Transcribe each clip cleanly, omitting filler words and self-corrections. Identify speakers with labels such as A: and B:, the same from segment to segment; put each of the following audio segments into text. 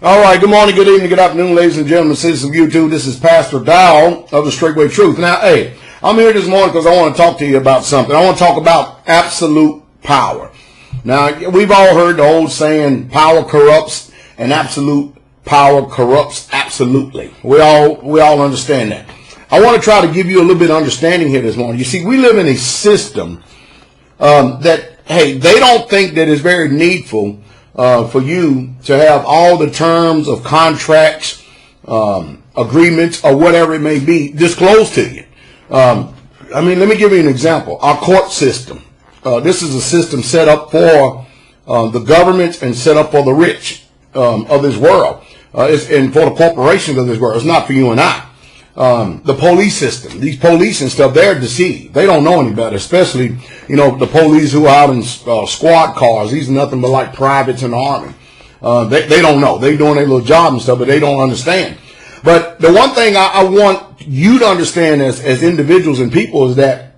A: All right, good morning, good evening, good afternoon, ladies and gentlemen, citizens of YouTube. This is Pastor Dow of the Straightway Truth. Now, hey, I'm here this morning because I want to talk to you about something. I want to talk about absolute power. Now, we've all heard the old saying, power corrupts, and absolute power corrupts absolutely. We all understand that. I want to try to give you a little bit of understanding here this morning. You see, we live in a system that, hey, they don't think that it's very needful for you to have all the terms of contracts, agreements, or whatever it may be disclosed to you. Let me give you an example. Our court system. This is a system set up for the government and set up for the rich of this world, and for the corporations of this world. It's not for you and I. The police system, these police and stuff, they're deceived. They don't know any better, especially, the police who are out in squad cars. These are nothing but like privates in the army. They don't know. They're doing their little job and stuff, but they don't understand. But the one thing I want you to understand as individuals and people is that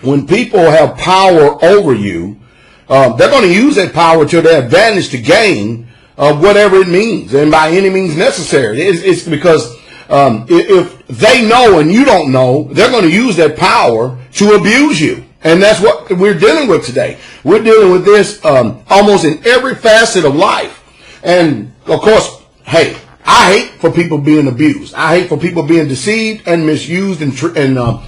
A: when people have power over you, they're going to use that power to their advantage to gain whatever it means, and by any means necessary. It's because if they know and you don't know, they're going to use that power to abuse you. And that's what we're dealing with today. We're dealing with this almost in every facet of life. And, of course, hey, I hate for people being abused. I hate for people being deceived and misused and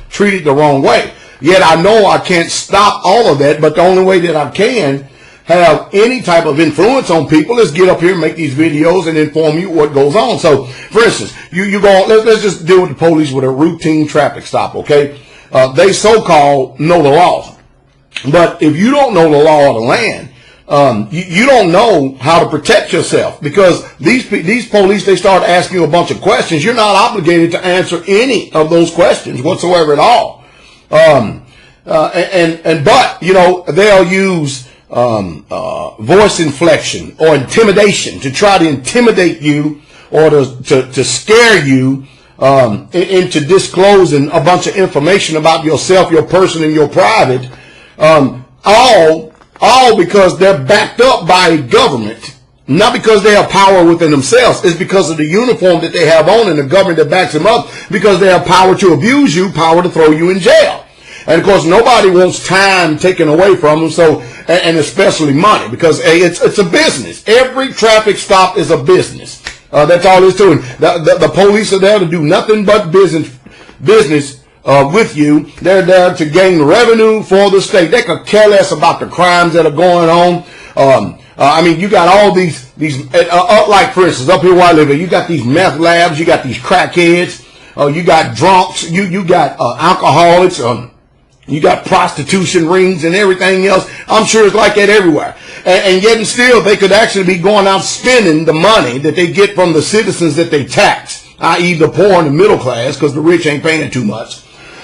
A: treated the wrong way. Yet I know I can't stop all of that, but the only way that I can have any type of influence on people is get up here and make these videos and inform you what goes on. So, for instance, you go, let's just deal with the police with a routine traffic stop, okay? They so-called know the law. But if you don't know the law of the land, you don't know how to protect yourself, because these police, they start asking you a bunch of questions. You're not obligated to answer any of those questions whatsoever at all. But they'll use voice inflection or intimidation to try to intimidate you or to scare you into disclosing a bunch of information about yourself, your person, and your private, all because they're backed up by government, not because they have power within themselves. It's because of the uniform that they have on and the government that backs them up, because they have power to abuse you, power to throw you in jail. And of course, nobody wants time taken away from them, so, and especially money, because it's a business. Every traffic stop is a business. That's all it's doing. The police are there to do nothing but business with you. They're there to gain revenue for the state. They could care less about the crimes that are going on. You got all these like for instance, up here where I live, you got these meth labs, you got these crackheads, you got drunks, you got alcoholics, you got prostitution rings and everything else. I'm sure it's like that everywhere. And yet and still, they could actually be going out spending the money that they get from the citizens that they tax, i.e. the poor and the middle class, because the rich ain't paying too much.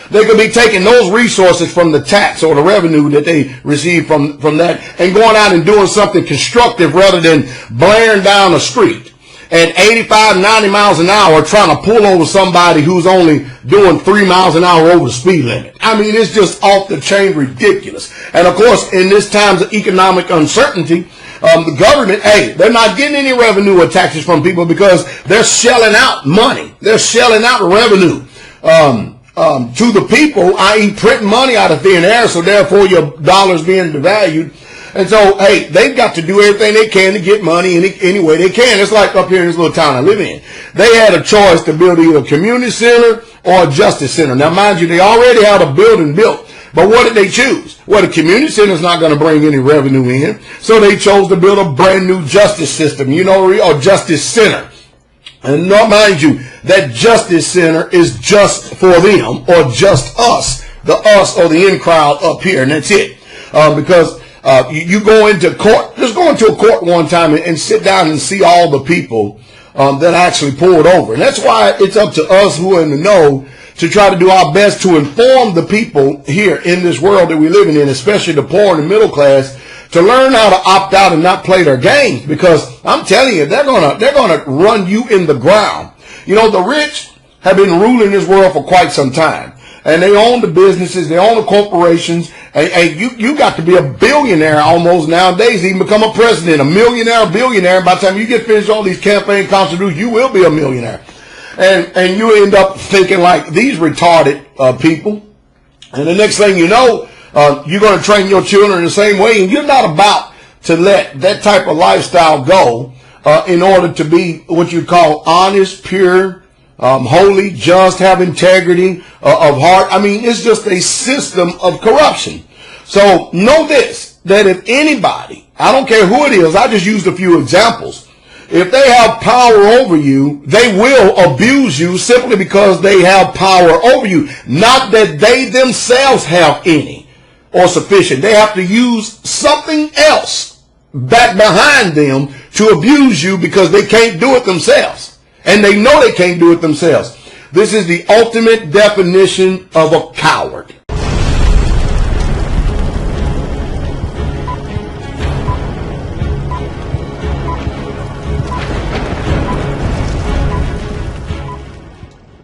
A: They could be taking those resources from the tax or the revenue that they receive from that and going out and doing something constructive rather than blaring down a street at 85, 90 miles an hour trying to pull over somebody who's only doing 3 miles an hour over the speed limit. It's just off the chain ridiculous. And of course, in this times of economic uncertainty, the government, they're not getting any revenue or taxes from people because they're shelling out money. They're shelling out revenue to the people, i.e. printing money out of thin air, so therefore your dollar's being devalued. And so, they've got to do everything they can to get money any way they can. It's like up here in this little town I live in. They had a choice to build either a community center or a justice center. Now, mind you, they already had a building built. But what did they choose? Well, the community center is not going to bring any revenue in. So they chose to build a brand new justice system, or justice center. And mind you, that justice center is just for them or just us, the us or the in crowd up here. And that's it. Because you go into court, just go into a court one time and sit down and see all the people that actually pulled over. And that's why it's up to us who are in the know to try to do our best to inform the people here in this world that we're living in, especially the poor and the middle class, to learn how to opt out and not play their games. Because I'm telling you, they're gonna run you in the ground. The rich have been ruling this world for quite some time. and they own the businesses, they own the corporations, and you got to be a billionaire almost nowadays to even become a president, a millionaire, billionaire. By the time you get finished all these campaign contributions, you will be a millionaire. And you end up thinking like these retarded people. And the next thing you know, you're going to train your children the same way, and you're not about to let that type of lifestyle go in order to be what you call honest, pure, holy, just, have integrity of heart. I mean, it's just a system of corruption. So know this, that if anybody, I don't care who it is, I just used a few examples. If they have power over you, they will abuse you simply because they have power over you. Not that they themselves have any or sufficient. They have to use something else back behind them to abuse you because they can't do it themselves. And they know they can't do it themselves. This is the ultimate definition of a coward.